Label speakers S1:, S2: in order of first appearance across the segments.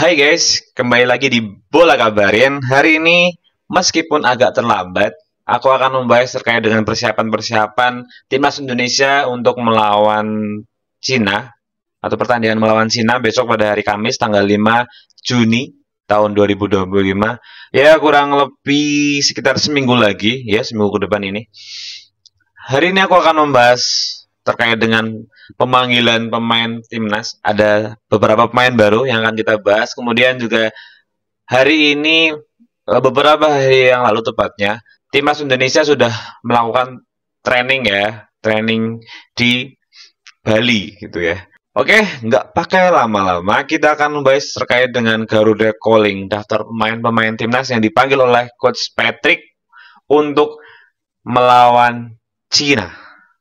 S1: Hai guys, kembali lagi di Bola Kabarin. Hari ini, meskipun agak terlambat, aku akan membahas terkait dengan persiapan-persiapan timnas Indonesia untuk melawan Cina atau pertandingan melawan Cina besok pada hari Kamis tanggal 5 Juni tahun 2025. Ya, kurang lebih sekitar seminggu lagi, ya, seminggu ke depan ini. Hari ini aku akan membahas terkait dengan pemanggilan pemain timnas. Ada beberapa pemain baru yang akan kita bahas. Kemudian juga hari ini, beberapa hari yang lalu tepatnya, timnas Indonesia sudah melakukan training ya, training di Bali gitu ya. Oke, nggak pakai lama-lama, kita akan membahas terkait dengan Garuda Calling, daftar pemain-pemain timnas yang dipanggil oleh Coach Patrick untuk melawan Cina.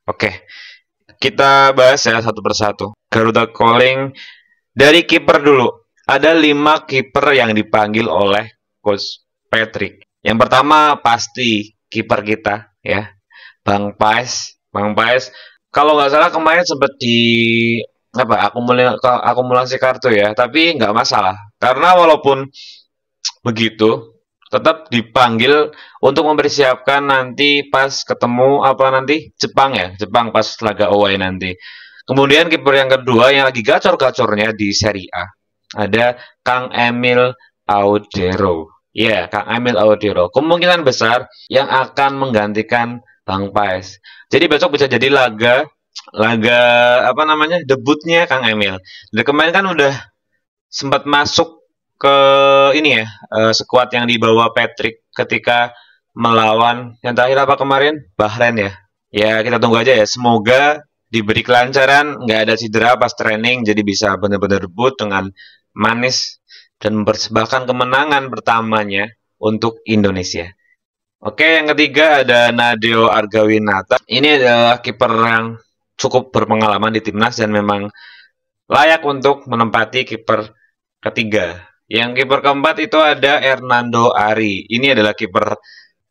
S1: Oke, kita bahas ya satu persatu. Garuda Calling dari kiper dulu. Ada 5 kiper yang dipanggil oleh Coach Patrick. Yang pertama pasti kiper kita ya, Bang Paes. Bang Paes, kalau nggak salah kemarin sempat di akumulasi kartu ya, tapi nggak masalah. Karena walaupun begitu, tetap dipanggil untuk mempersiapkan nanti pas ketemu Jepang ya, Jepang pas laga away nanti. Kemudian kiper yang kedua yang lagi gacor-gacornya di Serie A ada Kang Emil Audero. Ya, Kang Emil Audero. Kemungkinan besar yang akan menggantikan Bang Paes. Jadi besok bisa jadi laga laga debutnya Kang Emil. Dan kemarin kan udah sempat masuk ke ini ya, skuad yang dibawa Patrick ketika melawan yang terakhir apa kemarin? Bahrain ya. Ya, kita tunggu aja ya. Semoga diberi kelancaran, nggak ada cedera pas training, jadi bisa benar-benar debut dengan manis dan mempersembahkan kemenangan pertamanya untuk Indonesia. Oke, yang ketiga ada Nadeo Argawinata. Ini adalah kiper yang cukup berpengalaman di timnas dan memang layak untuk menempati kiper ketiga. Yang kiper keempat itu ada Hernando Ari. Ini adalah kiper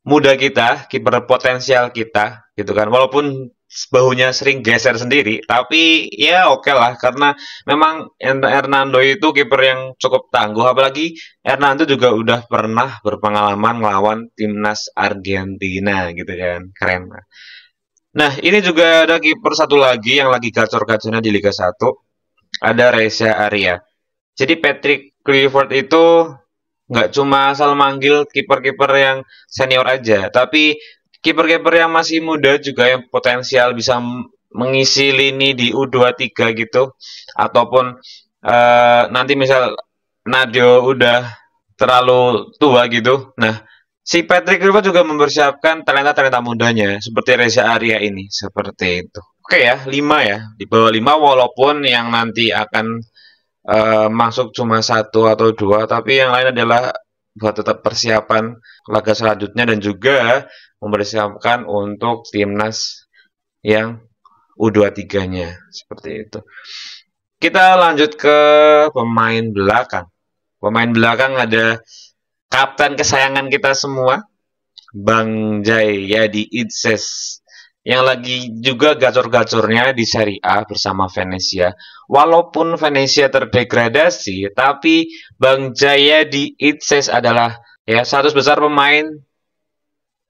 S1: muda kita, kiper potensial kita, gitu kan. Walaupun bahunya sering geser sendiri, tapi ya oke lah karena memang Hernando itu kiper yang cukup tangguh. Apalagi Hernando juga udah pernah berpengalaman melawan timnas Argentina, gitu kan. Keren. Nah, ini juga ada kiper satu lagi yang lagi gacor-gacornya di Liga 1. Ada Reza Arya. Jadi Patrick Clifford itu nggak cuma asal manggil kiper-kiper yang senior aja, tapi kiper-kiper yang masih muda juga yang potensial bisa mengisi lini di U23 gitu, ataupun nanti misal Nadio udah terlalu tua gitu. Nah, si Patrick Clifford juga mempersiapkan talenta-talenta mudanya seperti Reza Arya ini, seperti itu. Oke ya, 5 ya, di bawah 5 walaupun yang nanti akan masuk cuma satu atau dua, tapi yang lain adalah buat tetap persiapan laga selanjutnya dan juga mempersiapkan untuk timnas yang U23-nya seperti itu. Kita lanjut ke pemain belakang. Pemain belakang ada kapten kesayangan kita semua, Bang Jayadi Itzes, yang lagi juga gacor-gacornya di Serie A bersama Venezia. Walaupun Venezia terdegradasi, tapi Bang Jayadi Itzes adalah ya 100 besar pemain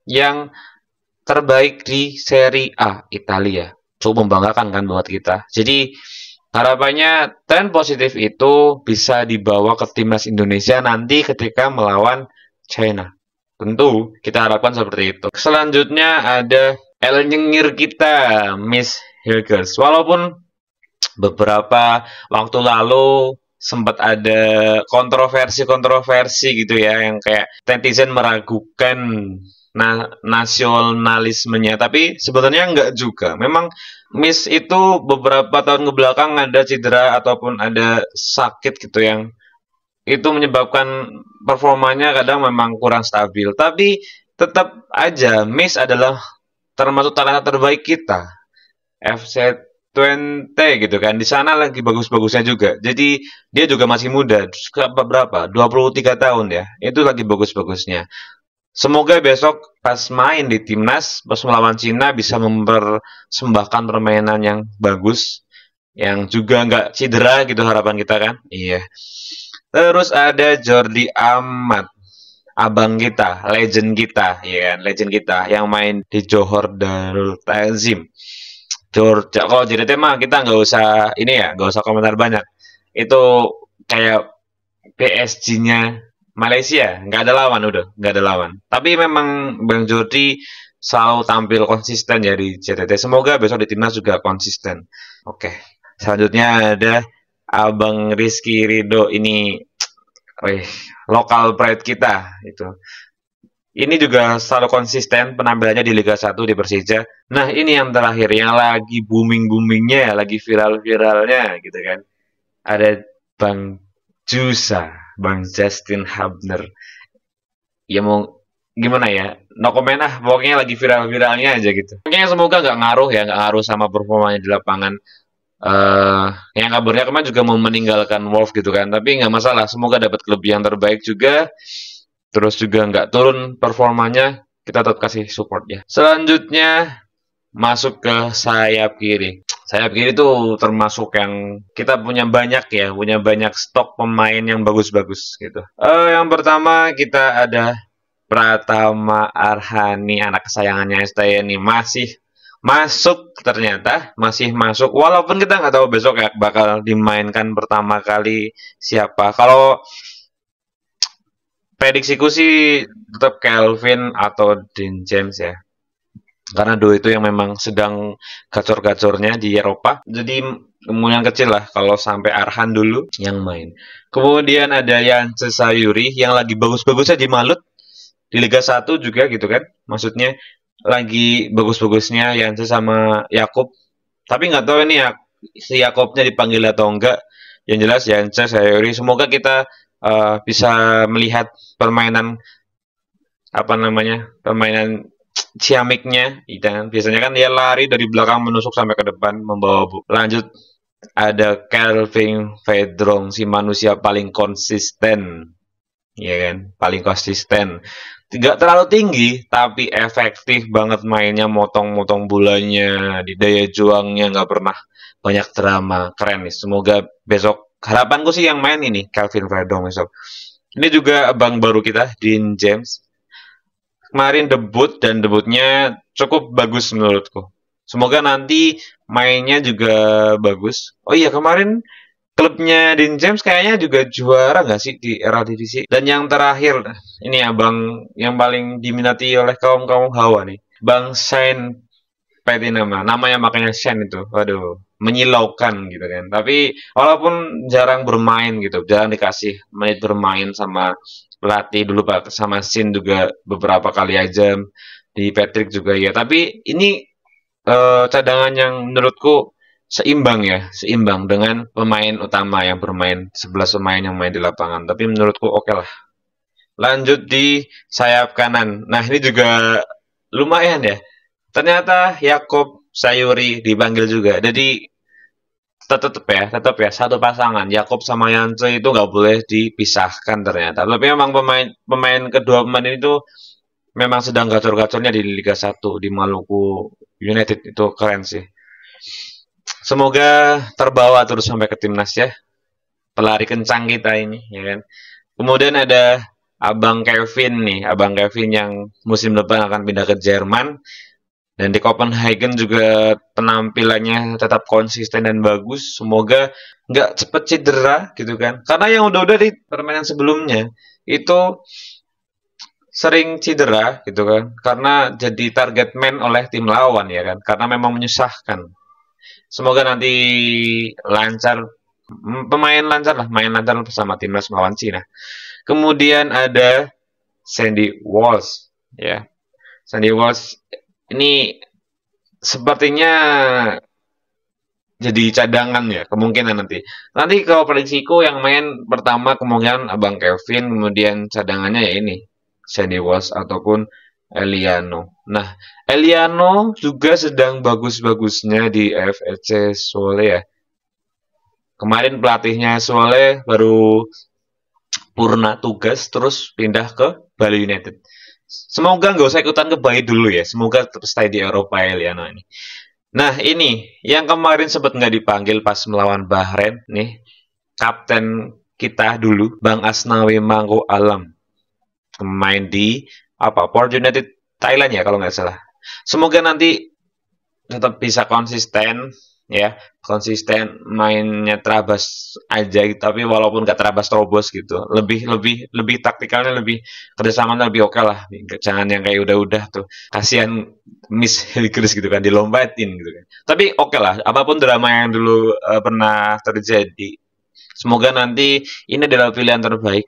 S1: yang terbaik di Serie A Italia. Cukup membanggakan kan buat kita. Jadi harapannya tren positif itu bisa dibawa ke timnas Indonesia nanti ketika melawan China. Tentu kita harapkan seperti itu. Selanjutnya ada El nyengir kita, Miss Hilgers. Walaupun beberapa waktu lalu sempat ada kontroversi-kontroversi gitu ya, yang kayak netizen meragukan nasionalismenya, tapi sebenarnya enggak juga. Memang Miss itu beberapa tahun ke belakang ada cedera ataupun ada sakit gitu yang itu menyebabkan performanya kadang memang kurang stabil. Tapi tetap aja Miss adalah termasuk talenta terbaik kita, FC20 gitu kan, di sana lagi bagus-bagusnya juga. Jadi dia juga masih muda, berapa? 23 tahun ya, itu lagi bagus-bagusnya. Semoga besok pas main di timnas, pas melawan Cina bisa mempersembahkan permainan yang bagus, yang juga nggak cedera gitu harapan kita kan. Iya. Terus ada Jordi Amat, abang kita, legend kita, ya kan, legend kita yang main di Johor Darul Takzim. Kalau JDT mah kita nggak usah ini ya, nggak usah komentar banyak. Itu kayak PSG-nya Malaysia, nggak ada lawan udah, nggak ada lawan. Tapi memang Bang Jordi selalu tampil konsisten ya di JTT. Semoga besok di timnas juga konsisten. Oke, selanjutnya ada Abang Rizky Ridho ini, wih, lokal pride kita itu. Ini juga selalu konsisten penampilannya di Liga 1 di Persija. Nah, ini yang terakhir yang lagi booming-boomingnya, lagi viral-viralnya gitu kan. Ada Bang Jusa, Bang Justin Hubner. Ya mau gimana ya? No comment ah, pokoknya lagi viral-viralnya aja gitu. Pokoknya semoga nggak ngaruh ya, nggak ngaruh sama performanya di lapangan. Yang kabarnya kemarin juga mau meninggalkan Wolf gitu kan, tapi nggak masalah. Semoga dapat klub yang terbaik juga. Terus juga nggak turun performanya, kita tetap kasih support ya. Selanjutnya masuk ke sayap kiri. Sayap kiri itu termasuk yang kita punya banyak ya, punya banyak stok pemain yang bagus-bagus gitu. Yang pertama kita ada Pratama Arhani, anak kesayangannya STY ini masih masuk, ternyata masih masuk. Walaupun kita nggak tahu besok ya bakal dimainkan pertama kali siapa. Kalau prediksiku sih tetap Calvin atau Dean James ya. Karena dua itu yang memang sedang gacor-gacornya di Eropa. Jadi kemungkinan kecil lah kalau sampai Arhan dulu yang main. Kemudian ada Yance Sayuri yang lagi bagus-bagusnya di Malut. Di Liga 1 juga gitu kan. Maksudnya lagi bagus-bagusnya Yance sama Yakub. Tapi nggak tahu ini ya si Yakubnya dipanggil atau enggak. Yang jelas Yance Sayuri. Semoga kita bisa melihat permainan apa namanya, permainan ciamiknya, kan biasanya kan dia lari dari belakang menusuk sampai ke depan membawa bu. Lanjut ada Kelvin Fedrong, si manusia paling konsisten, ya kan, paling konsisten. Tidak terlalu tinggi, tapi efektif banget mainnya, motong-motong bulanya, di daya juangnya nggak pernah banyak drama, keren nih. Semoga besok, harapanku sih yang main ini Kelvin Fedrong besok. Ini juga abang baru kita, Dean James. Kemarin debut dan debutnya cukup bagus menurutku. Semoga nanti mainnya juga bagus. Oh iya, kemarin klubnya Dean James kayaknya juga juara nggak sih di era divisi? Dan yang terakhir, ini abang yang paling diminati oleh kaum-kaum Hawa nih. Bang Shane Petinama, namanya makanya Shane itu. Waduh, menyilaukan gitu kan. Tapi walaupun jarang bermain gitu, jarang dikasih menit bermain sama pelatih dulu Pak, sama Sin juga beberapa kali aja, di Patrick juga ya. Tapi ini cadangan yang menurutku seimbang ya, seimbang dengan pemain utama yang bermain, 11 pemain yang main di lapangan. Tapi menurutku oke lah. Lanjut di sayap kanan. Nah, ini juga lumayan ya. Ternyata Yakob Sayuri dipanggil juga. Jadi tetap ya satu pasangan Yakob sama Yance itu nggak boleh dipisahkan ternyata. Tapi memang pemain kedua pemain itu memang sedang gacor-gacornya di Liga 1 di Maluku United, itu keren sih. Semoga terbawa terus sampai ke timnas ya. Pelari kencang kita ini ya kan. Kemudian ada Abang Kevin nih, Abang Kevin yang musim depan akan pindah ke Jerman. Dan di Copenhagen juga penampilannya tetap konsisten dan bagus. Semoga nggak cepet cedera gitu kan. Karena yang udah-udah di permainan sebelumnya itu sering cedera gitu kan. Karena jadi target man oleh tim lawan ya kan. Karena memang menyusahkan. Semoga nanti lancar, pemain lancar lah, main lancar bersama timnas melawan Cina. Kemudian ada Sandy Walsh ya. Sandy Walsh ini sepertinya jadi cadangan ya, kemungkinan nanti. Nanti kalau prediksiku yang main pertama kemungkinan Abang Kevin, kemudian cadangannya ya ini Sandy Walsh ataupun Eliano. Nah, Eliano juga sedang bagus-bagusnya di FEC Sole ya. Kemarin pelatihnya Sole baru purna tugas terus pindah ke Bali United. Semoga nggak usah ikutan ke Bali dulu ya. Semoga tetap stay di Eropa Eliano ini. Nah ini yang kemarin sempat nggak dipanggil pas melawan Bahrain nih, Kapten kita dulu, Bang Asnawi Mangko Alam, main di Port United Thailand ya kalau nggak salah. Semoga nanti tetap bisa konsisten ya, konsisten mainnya terabas aja gitu. Tapi walaupun nggak terabas terobos gitu, lebih lebih lebih taktikalnya, lebih kerjasamanya lebih oke lah. Jangan yang kayak udah tuh, kasihan Miss Hilgris gitu kan, dilombatin gitu kan. Tapi oke lah, apapun drama yang dulu pernah terjadi, semoga nanti ini adalah pilihan terbaik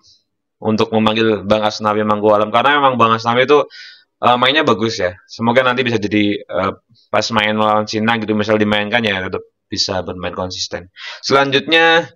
S1: untuk memanggil Bang Asnawi Mangkualam, karena memang Bang Asnawi itu mainnya bagus ya. Semoga nanti bisa jadi pas main lawan Cina gitu, misal dimainkan ya tetap bisa bermain konsisten. Selanjutnya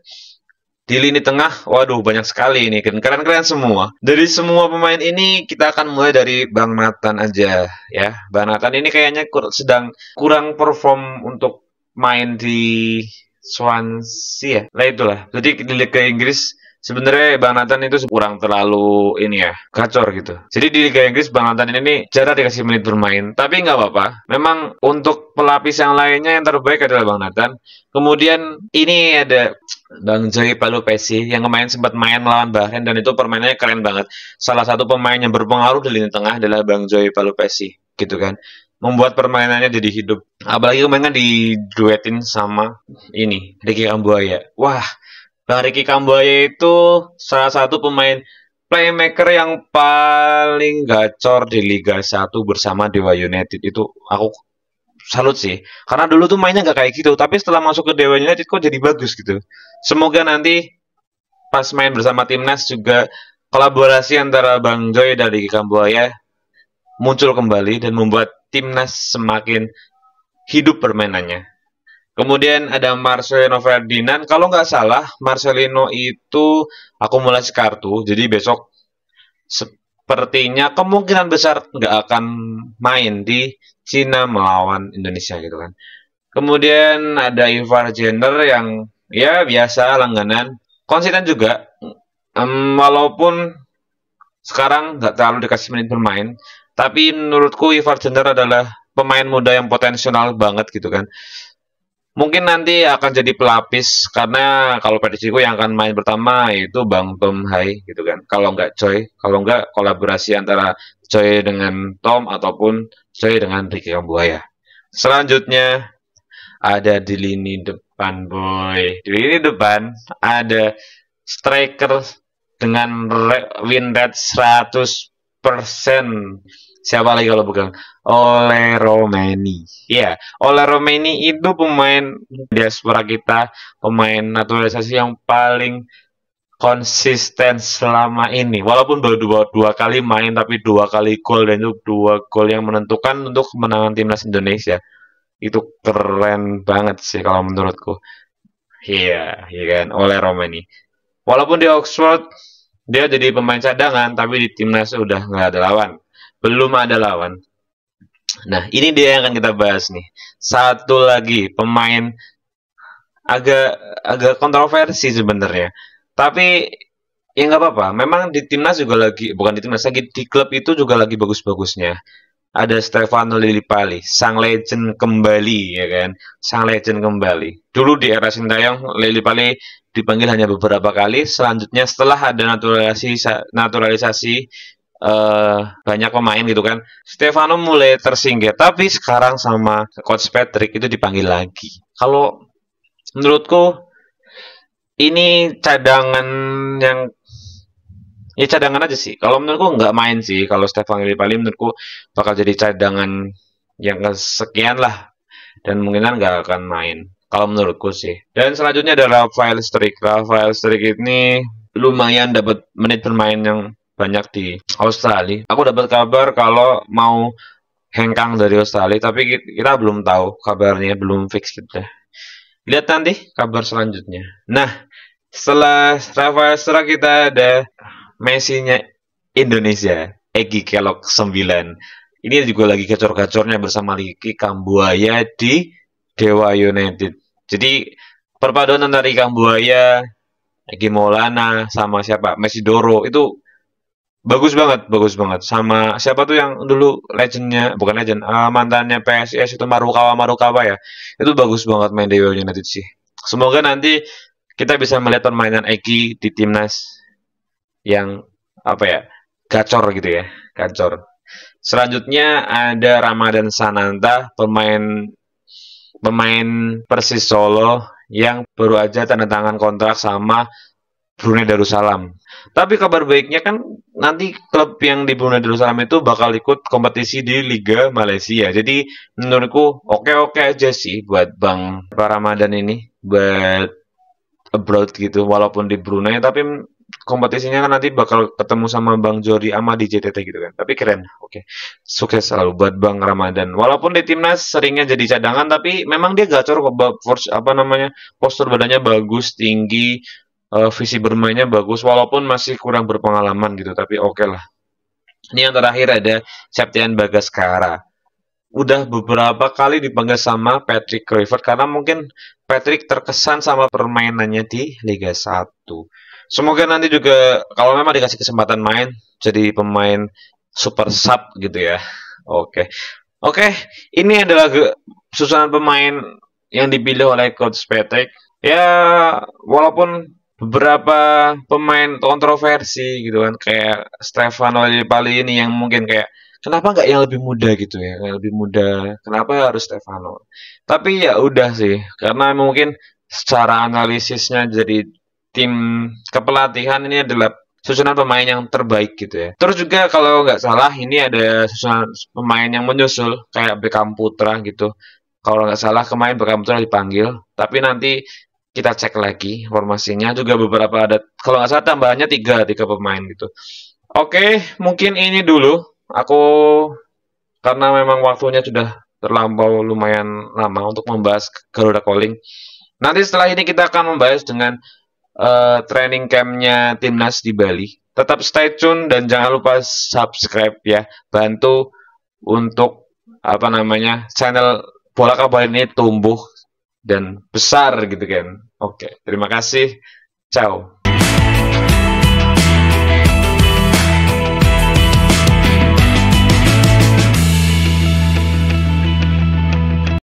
S1: di lini tengah, waduh banyak sekali ini, kan keren-keren semua. Dari semua pemain ini kita akan mulai dari Bang Nathan aja ya. Bang Nathan ini kayaknya sedang kurang perform untuk main di Swansea ya. Nah itulah. Jadi di Liga Inggris sebenarnya Bang Nathan itu kurang terlalu ini ya, gacor gitu. Jadi di Liga Inggris Bang Nathan ini jarang dikasih menit bermain. Tapi nggak apa-apa. Memang untuk pelapis yang lainnya yang terbaik adalah Bang Nathan. Kemudian ini ada Bang Joy Palupesi yang kemarin sempat main melawan Bahrain dan itu permainannya keren banget. Salah satu pemain yang berpengaruh di lini tengah adalah Bang Joy Palupesi, gitu kan. Membuat permainannya jadi hidup. Apalagi kemarin kan diduetin sama ini, Ricky Kambuaya. Wah, Bang Ricky Kambuaya itu salah satu pemain playmaker yang paling gacor di Liga 1 bersama Dewa United. Itu aku salut sih. Karena dulu tuh mainnya nggak kayak gitu, tapi setelah masuk ke Dewa United kok jadi bagus gitu. Semoga nanti pas main bersama timnas juga kolaborasi antara Bang Joy dan Ricky Kambuaya muncul kembali dan membuat timnas semakin hidup permainannya. Kemudian ada Marcelino Ferdinand. Kalau nggak salah, Marcelino itu akumulasi kartu. Jadi besok sepertinya kemungkinan besar nggak akan main di Cina melawan Indonesia gitu kan. Kemudian ada Ivar Jenner yang ya biasa langganan. Konsisten juga. Walaupun sekarang nggak terlalu dikasih menit bermain. Tapi menurutku Ivar Jenner adalah pemain muda yang potensial banget gitu kan. Mungkin nanti akan jadi pelapis karena kalau prediksiku yang akan main pertama itu Bang Tom Hai gitu kan. Kalau nggak Choi, kalau nggak kolaborasi antara Choi dengan Tom ataupun Choi dengan Ricky Kambuaya. Selanjutnya ada di lini depan boy. Di lini depan ada striker dengan win rate 100%. Siapa lagi kalau bukan Ole Romeni. Iya, Ole Romeni itu pemain diaspora kita, pemain naturalisasi yang paling konsisten selama ini. Walaupun baru dua kali main, tapi 2 kali gol dan itu 2 gol yang menentukan untuk kemenangan timnas Indonesia. Itu keren banget sih kalau menurutku. Iya, iya kan, Ole Romeni. Walaupun di Oxford dia jadi pemain cadangan, tapi di timnas udah nggak ada lawan. Belum ada lawan. Nah, ini dia yang akan kita bahas nih. Satu lagi pemain agak agak kontroversi sebenarnya. Tapi ya nggak apa-apa. Memang di timnas juga lagi, bukan di timnas lagi, di klub itu juga lagi bagus-bagusnya. Ada Stefano Lillipali, sang legend kembali ya kan. Sang legend kembali. Dulu di era Sintayong, Lillipali dipanggil hanya beberapa kali. Selanjutnya setelah ada naturalisasi banyak pemain gitu kan, Stefano mulai tersingkir, tapi sekarang sama Coach Patrick itu dipanggil lagi. Kalau menurutku ini cadangan yang ya cadangan aja sih. Kalau menurutku nggak main sih. Kalau Stefano Lillipali menurutku bakal jadi cadangan yang kesekian lah dan mungkinan nggak akan main. Kalau menurutku sih. Dan selanjutnya ada Rafael Strik. Rafael Strik ini lumayan dapat menit bermain yang banyak di Australia. Aku dapat kabar kalau mau hengkang dari Australia, tapi kita belum tahu kabarnya, belum fix gitu. Lihat nanti kabar selanjutnya. Nah, setelah Rafael Strik kita ada Messi-nya Indonesia, Egy Kelok 9. Ini juga lagi gacor-gacornya bersama Ricky Kambuaya di Dewa United. Jadi perpaduan antara Ricky Kambuaya, Egy Maulana sama siapa? Messi Doro itu bagus banget. Sama siapa tuh yang dulu legendnya, bukan legend, mantannya PSIS itu Marukawa ya. Itu bagus banget main Dewa United sih. Semoga nanti kita bisa melihat permainan Eki di timnas yang apa ya, gacor gitu ya, gacor. Selanjutnya ada Ramadan Sananta, pemain pemain Persis Solo yang baru aja tanda tangan kontrak sama Brunei Darussalam. Tapi kabar baiknya kan nanti klub yang di Brunei Darussalam itu bakal ikut kompetisi di Liga Malaysia. Jadi menurutku oke-oke aja sih buat Bang Ramadan ini, buat abroad gitu, walaupun di Brunei, tapi kompetisinya kan nanti bakal ketemu sama Bang Jody ama di JTT gitu kan. Tapi keren, oke. Sukses selalu buat Bang Ramadan. Walaupun di timnas seringnya jadi cadangan, tapi memang dia gacor kok, apa namanya, postur badannya bagus, tinggi, visi bermainnya bagus, walaupun masih kurang berpengalaman gitu, tapi oke lah. Ini yang terakhir ada Septian Bagaskara. Udah beberapa kali dipanggil sama Patrick Kluivert karena mungkin Patrick terkesan sama permainannya di Liga 1. Semoga nanti juga kalau memang dikasih kesempatan main jadi pemain super sub gitu ya. Oke. Oke, ini adalah susunan pemain yang dipilih oleh Coach Patrick. Ya, walaupun beberapa pemain kontroversi gitu kan kayak Stefano Lillipali ini yang mungkin kayak kenapa nggak yang lebih muda gitu ya, yang lebih muda, kenapa harus Stefano, tapi ya udah sih karena mungkin secara analisisnya jadi tim kepelatihan ini adalah susunan pemain yang terbaik gitu ya. Terus juga kalau nggak salah ini ada susunan pemain yang menyusul kayak Beckham Putra gitu. Kalau nggak salah kemarin Beckham Putra dipanggil, tapi nanti kita cek lagi formasinya juga beberapa ada kalau nggak salah tambahannya tiga pemain gitu. Oke, mungkin ini dulu aku karena memang waktunya sudah terlampau lumayan lama untuk membahas Garuda Calling. Nanti setelah ini kita akan membahas dengan training campnya timnas di Bali. Tetap stay tune dan jangan lupa subscribe ya. Bantu untuk apa namanya channel Bola Kabar ini tumbuh dan besar gitu kan. Oke, terima kasih. Ciao.